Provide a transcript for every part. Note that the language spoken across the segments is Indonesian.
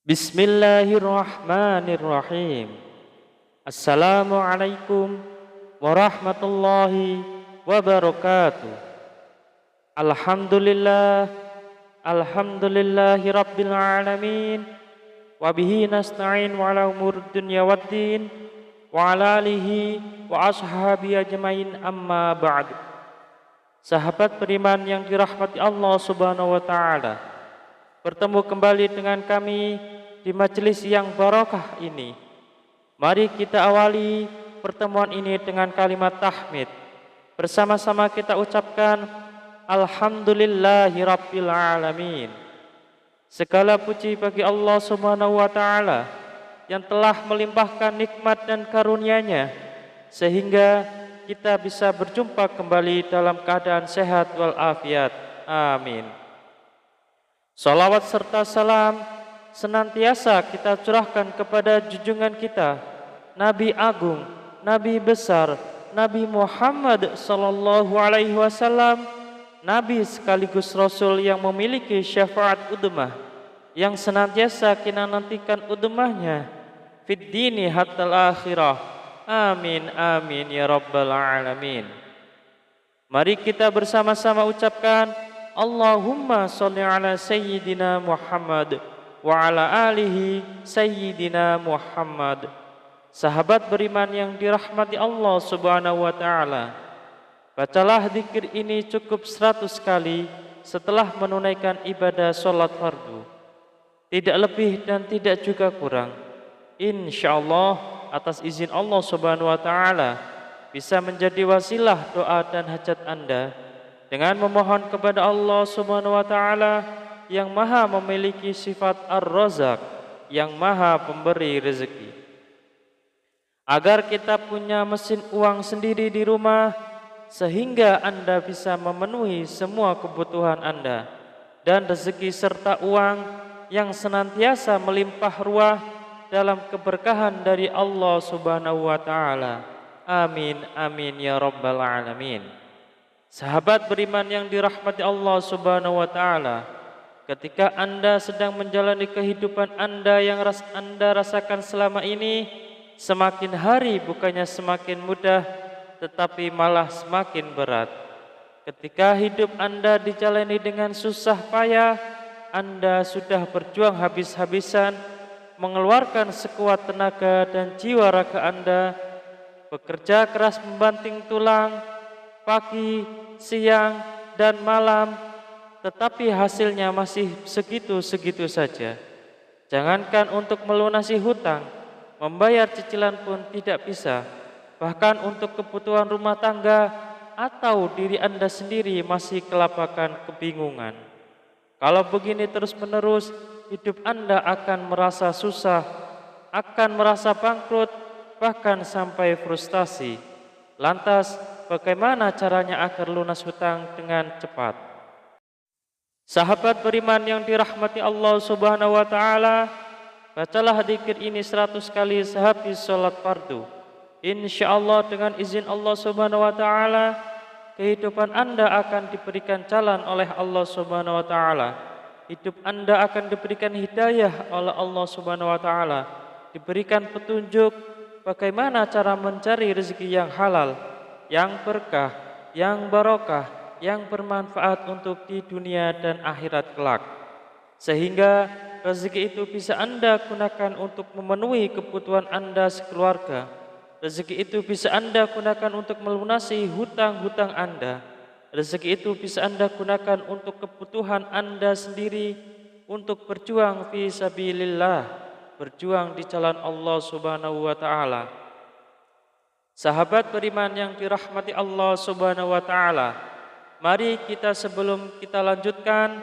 Bismillahirrahmanirrahim. Assalamualaikum warahmatullahi wabarakatuh. Alhamdulillah, alhamdulillahi rabbil alamin. Wabihi nasta'in wa ala umur dunya waddin. Wa ala alihi wa ashabi ajmain amma ba'd. Sahabat beriman yang dirahmati Allah subhanahu wa ta'ala, bertemu kembali dengan kami di majelis yang barokah ini. Mari kita awali pertemuan ini dengan kalimat tahmid. Bersama-sama kita ucapkan Alhamdulillahi Rabbil Alamin. Segala puji bagi Allah subhanahu wa ta'ala yang telah melimpahkan nikmat dan karunia-Nya sehingga kita bisa berjumpa kembali dalam keadaan sehat walafiat. Amin. Salawat serta salam senantiasa kita curahkan kepada junjungan kita, Nabi Agung, Nabi besar, Nabi Muhammad sallallahu alaihi wasallam, Nabi sekaligus Rasul yang memiliki syafaat udmah, yang senantiasa kita nantikan udmahnya fid dini hatta akhirah. Amin amin ya rabbal alamin. Mari kita bersama-sama ucapkan Allahumma sholli ala sayyidina Muhammad wa ala alihi sayyidina Muhammad. Sahabat beriman yang dirahmati Allah subhanahu wa ta'ala, bacalah zikir ini cukup 100 kali setelah menunaikan ibadah sholat fardu. Tidak lebih dan tidak juga kurang. InsyaAllah atas izin Allah subhanahu wa ta'ala bisa menjadi wasilah doa dan hajat Anda dengan memohon kepada Allah subhanahu wa ta'ala yang maha memiliki sifat Ar-Razak, yang maha pemberi rezeki, agar kita punya mesin uang sendiri di rumah sehingga Anda bisa memenuhi semua kebutuhan Anda, dan rezeki serta uang yang senantiasa melimpah ruah dalam keberkahan dari Allah subhanahu wa ta'ala. Amin amin ya rabbal alamin. Sahabat beriman yang dirahmati Allah subhanahu wa ta'ala, ketika Anda sedang menjalani kehidupan Anda yang Anda rasakan selama ini, semakin hari bukannya semakin mudah, tetapi malah semakin berat. Ketika hidup Anda dijalani dengan susah payah, Anda sudah berjuang habis-habisan, mengeluarkan sekuat tenaga dan jiwa raga Anda, bekerja keras membanting tulang, pagi, siang, dan malam, tetapi hasilnya masih segitu-segitu saja. Jangankan untuk melunasi hutang, membayar cicilan pun tidak bisa. Bahkan untuk kebutuhan rumah tangga atau diri Anda sendiri masih kelabakan kebingungan. Kalau begini terus-menerus, hidup Anda akan merasa susah, akan merasa bangkrut, bahkan sampai frustasi. Lantas, bagaimana caranya agar lunas hutang dengan cepat? Sahabat beriman yang dirahmati Allah subhanahu wa ta'ala, bacalah zikir ini 100 kali sehabis sholat fardu. InsyaAllah dengan izin Allah subhanahu wa ta'ala, kehidupan Anda akan diberikan jalan oleh Allah subhanahu wa ta'ala. Hidup Anda akan diberikan hidayah oleh Allah subhanahu wa ta'ala, diberikan petunjuk bagaimana cara mencari rezeki yang halal, yang berkah, yang barokah, yang bermanfaat untuk di dunia dan akhirat kelak, sehingga rezeki itu bisa Anda gunakan untuk memenuhi kebutuhan Anda sekeluarga. Rezeki itu bisa Anda gunakan untuk melunasi hutang-hutang Anda. Rezeki itu bisa Anda gunakan untuk kebutuhan Anda sendiri, untuk berjuang fi sabilillah, berjuang di jalan Allah subhanahu wa ta'ala. Sahabat beriman yang dirahmati Allah subhanahu wa ta'ala, mari kita sebelum kita lanjutkan,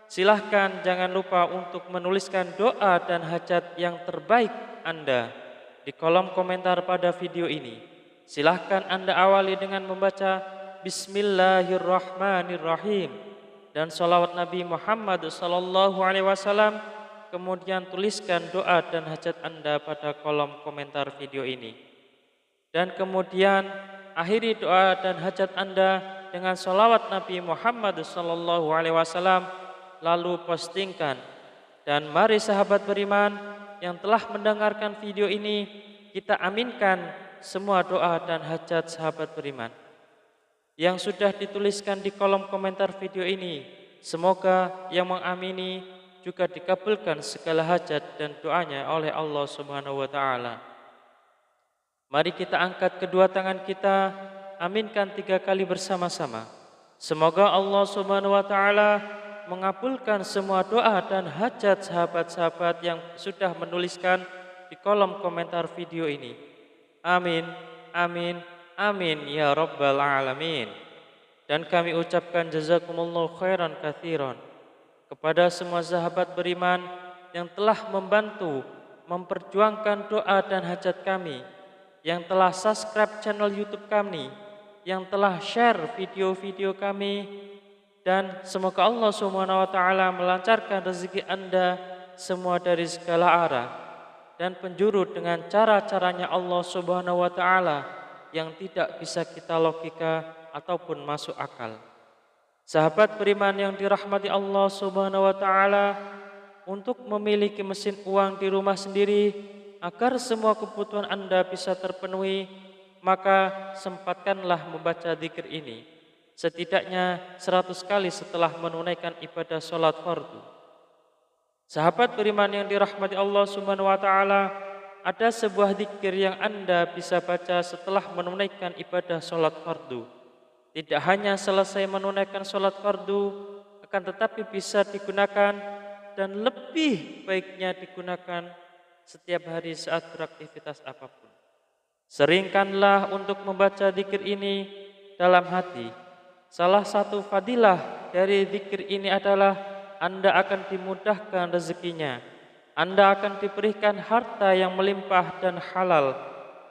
silahkan jangan lupa untuk menuliskan doa dan hajat yang terbaik Anda di kolom komentar pada video ini. Silahkan Anda awali dengan membaca Bismillahirrahmanirrahim dan sholawat Nabi Muhammad sallallahu alaihi wasallam. Kemudian tuliskan doa dan hajat Anda pada kolom komentar video ini. Dan kemudian akhiri doa dan hajat Anda dengan sholawat Nabi Muhammad sallallahu alaihi wasallam, lalu postingkan Dan mari sahabat beriman yang telah mendengarkan video ini, kita aminkan semua doa dan hajat sahabat beriman yang sudah dituliskan di kolom komentar video ini. Semoga yang mengamini juga dikabulkan segala hajat dan doanya oleh Allah Subhanahu wa taala. Mari kita angkat kedua tangan kita, aminkan 3 kali bersama-sama. Semoga Allah Subhanahu wa taala mengabulkan semua doa dan hajat sahabat-sahabat yang sudah menuliskan di kolom komentar video ini. Amin, amin, amin ya rabbal alamin. Dan kami ucapkan jazakumullahu khairan katsiran kepada semua sahabat beriman yang telah membantu memperjuangkan doa dan hajat kami, yang telah subscribe channel YouTube kami, yang telah share video-video kami, dan semoga Allah Subhanahu wa taala melancarkan rezeki Anda semua dari segala arah dan penjuru dengan cara-caranya Allah Subhanahu wa taala yang tidak bisa kita logika ataupun masuk akal. Sahabat beriman yang dirahmati Allah Subhanahu wa taala, untuk memiliki mesin uang di rumah sendiri agar semua kebutuhan Anda bisa terpenuhi, maka sempatkanlah membaca zikir ini setidaknya 100 kali setelah menunaikan ibadah sholat fardu. Sahabat beriman yang dirahmati Allah Subhanahu wa taala, ada sebuah zikir yang Anda bisa baca setelah menunaikan ibadah sholat fardu. Tidak hanya selesai menunaikan sholat fardu, akan tetapi bisa digunakan dan lebih baiknya digunakan setiap hari saat beraktivitas apapun. Seringkanlah untuk membaca zikir ini dalam hati. Salah satu fadilah dari zikir ini adalah Anda akan dimudahkan rezekinya. Anda akan diberikan harta yang melimpah dan halal.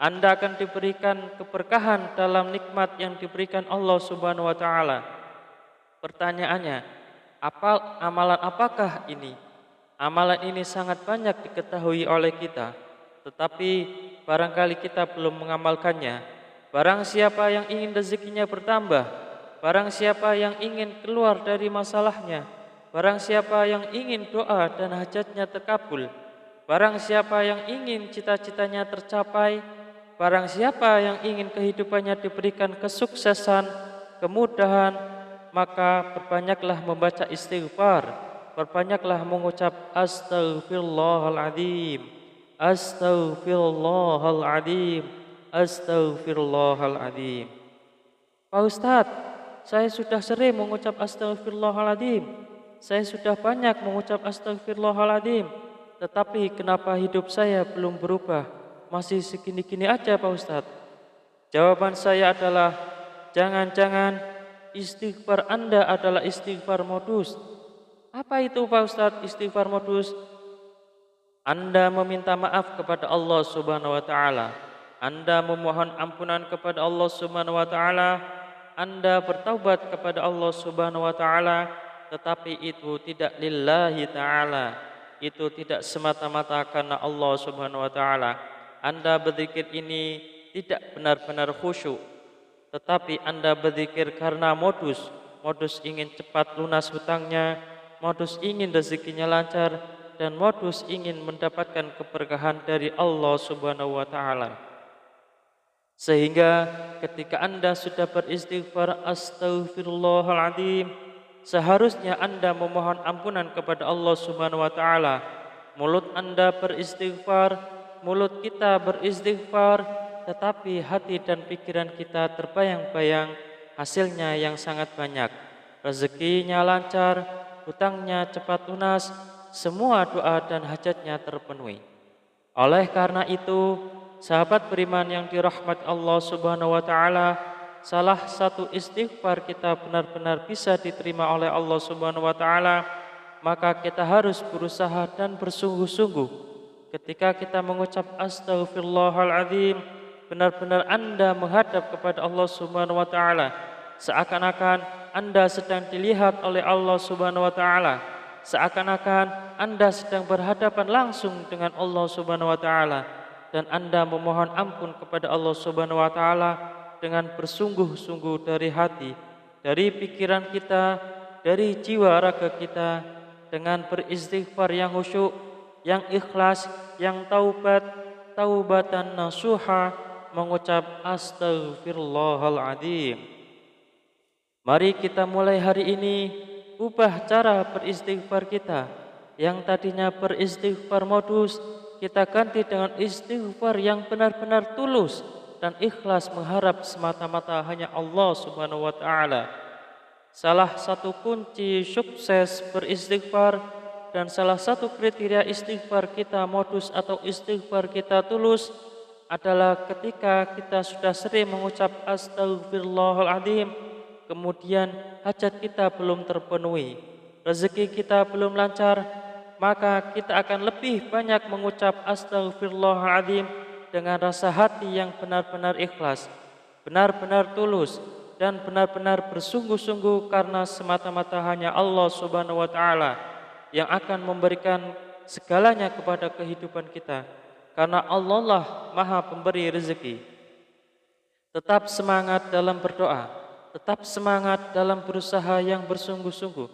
Anda akan diberikan keberkahan dalam nikmat yang diberikan Allah Subhanahu wa taala. Pertanyaannya, amalan apakah ini? Amalan ini sangat banyak diketahui oleh kita, tetapi barangkali kita belum mengamalkannya. Barang siapa yang ingin rezekinya bertambah, barang siapa yang ingin keluar dari masalahnya, barang siapa yang ingin doa dan hajatnya terkabul, barang siapa yang ingin cita-citanya tercapai, barang siapa yang ingin kehidupannya diberikan kesuksesan, kemudahan, maka perbanyaklah membaca istighfar, perbanyaklah mengucap astaghfirullahaladzim, astaghfirullahaladzim, astaghfirullahaladzim. Pak Ustadz, saya sudah sering mengucap astaghfirullahaladzim, saya sudah banyak mengucap astaghfirullahaladzim, tetapi kenapa hidup saya belum berubah? Masih segini-gini aja Pak Ustadz. Jawaban saya adalah, jangan-jangan istighfar Anda adalah istighfar modus. Apa itu Pak Ustadz istighfar modus? Anda meminta maaf kepada Allah Subhanahu wa taala, Anda memohon ampunan kepada Allah Subhanahu wa taala, Anda bertaubat kepada Allah Subhanahu wa taala, tetapi itu tidak lillahi taala. Itu tidak semata-mata karena Allah Subhanahu wa taala. Anda berzikir ini tidak benar-benar khusyuk, tetapi Anda berzikir karena modus ingin cepat lunas hutangnya, modus ingin rezekinya lancar, dan modus ingin mendapatkan keberkahan dari Allah Subhanahu wa taala. Sehingga ketika Anda sudah beristighfar astaghfirullahaladzim, seharusnya Anda memohon ampunan kepada Allah Subhanahu wa taala. Mulut Anda beristighfar, mulut kita beristighfar, tetapi hati dan pikiran kita terbayang-bayang hasilnya yang sangat banyak. Rezekinya lancar, hutangnya cepat lunas, semua doa dan hajatnya terpenuhi. Oleh karena itu, sahabat beriman yang dirahmati Allah Subhanahu wa taala, salah satu istighfar kita benar-benar bisa diterima oleh Allah Subhanahu wa taala, maka kita harus berusaha dan bersungguh-sungguh. Ketika kita mengucap astaghfirullahaladzim, benar-benar Anda menghadap kepada Allah Subhanahu wa taala, seakan-akan Anda sedang dilihat oleh Allah Subhanahu wa taala, seakan-akan Anda sedang berhadapan langsung dengan Allah Subhanahu wa taala, dan Anda memohon ampun kepada Allah Subhanahu wa taala dengan bersungguh-sungguh dari hati, dari pikiran kita, dari jiwa raga kita, dengan beristighfar yang khusyuk, yang ikhlas, yang taubatan nasuha, mengucap astaghfirullahaladzim. Mari kita mulai hari ini ubah cara beristighfar kita. Yang tadinya beristighfar modus, kita ganti dengan istighfar yang benar-benar tulus dan ikhlas mengharap semata-mata hanya Allah Subhanahu wa taala. Salah satu kunci sukses beristighfar dan salah satu kriteria istighfar kita modus atau istighfar kita tulus adalah ketika kita sudah sering mengucap astaghfirullahaladzim, kemudian hajat kita belum terpenuhi, rezeki kita belum lancar, maka kita akan lebih banyak mengucap astaghfirullahaladzim dengan rasa hati yang benar-benar ikhlas, benar-benar tulus, dan benar-benar bersungguh-sungguh karena semata-mata hanya Allah Subhanahu wa taala yang akan memberikan segalanya kepada kehidupan kita. Karena Allah lah Maha Pemberi rezeki. Tetap semangat dalam berdoa, tetap semangat dalam berusaha yang bersungguh-sungguh.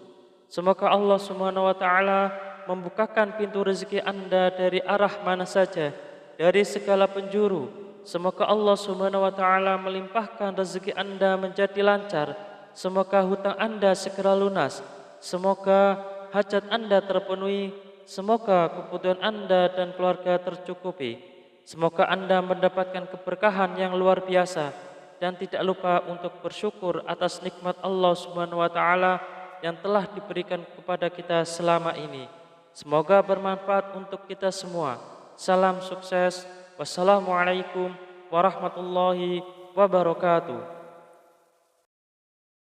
Semoga Allah Subhanahu wa taala membukakan pintu rezeki Anda dari arah mana saja, dari segala penjuru. Semoga Allah Subhanahu wa taala melimpahkan rezeki Anda menjadi lancar. Semoga hutang Anda segera lunas. Semoga hajat Anda terpenuhi. Semoga kebutuhan Anda dan keluarga tercukupi. Semoga Anda mendapatkan keberkahan yang luar biasa dan tidak lupa untuk bersyukur atas nikmat Allah Subhanahu wa taala yang telah diberikan kepada kita selama ini. Semoga bermanfaat untuk kita semua. Salam sukses. Wassalamualaikum warahmatullahi wabarakatuh.